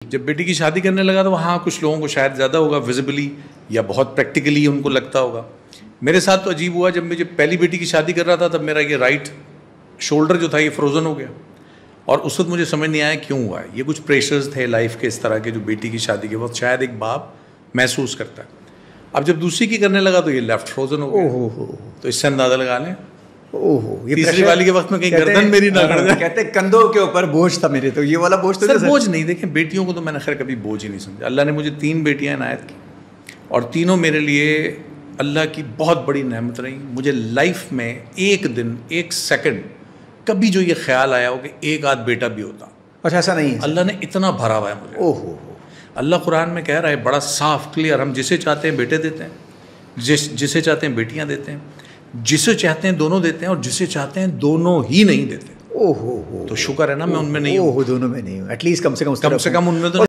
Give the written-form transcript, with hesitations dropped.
جب بیٹی کی شادی کرنے لگا تو وہاں کچھ لوگوں کو شاید زیادہ ہوگا ویزیبلی یا بہت پریکٹیکلی ان کو لگتا ہوگا. میرے ساتھ تو عجیب ہوا، جب مجھے پہلی بیٹی کی شادی کر رہا تھا تب میرا یہ رائٹ شولڈر جو تھا یہ فروزن ہو گیا، اور اس وقت مجھے سمجھ نہیں آیا کیوں ہوا ہے. یہ کچھ پریشرز تھے لائف کے اس طرح کے جو بیٹی کی شادی کے وقت شاید ایک باپ محسوس کرتا ہے. اب جب دوسری کی کرنے لگا تو یہ لیفٹ فروزن ہو گیا. تو اس سے اندازہ لگا لیں تیسری والی کے وقت میں کہیں گردن میری نہ کر جائے. کہتے کندھوں کے اوپر بوجھ تھا میرے، تو یہ والا بوجھ تو سر بوجھ نہیں. دیکھیں بیٹیوں کو تو میں نے خیر کبھی بوجھ ہی نہیں سمجھا. اللہ نے مجھے 3 بیٹیاں عنایت کی اور تینوں میرے لیے اللہ کی بہت بڑی نعمت رہی. مجھے لائف میں ایک دن ایک سیکنڈ کبھی جو یہ خیال آیا ہو کہ ایک آدھ بیٹا بھی ہوتا. اچھا ایسا نہیں ہے. اللہ نے اتنا بھرا ہوا ہے مجھے. اللہ قرآن میں کہہ رہا ہے بڑا صاف کلیئر، ہم جسے چاہتے ہیں بیٹے دیتے ہیں، جسے چاہتے ہیں بیٹیاں دیتے ہیں، جسے چاہتے ہیں دونوں دیتے ہیں، اور جسے چاہتے ہیں دونوں ہی نہیں دیتے. تو شکر ہے نا میں ان میں نہیں ہوں. دونوں میں نہیں ہوں. ایٹ لیسٹ کم سے کم ان میں تو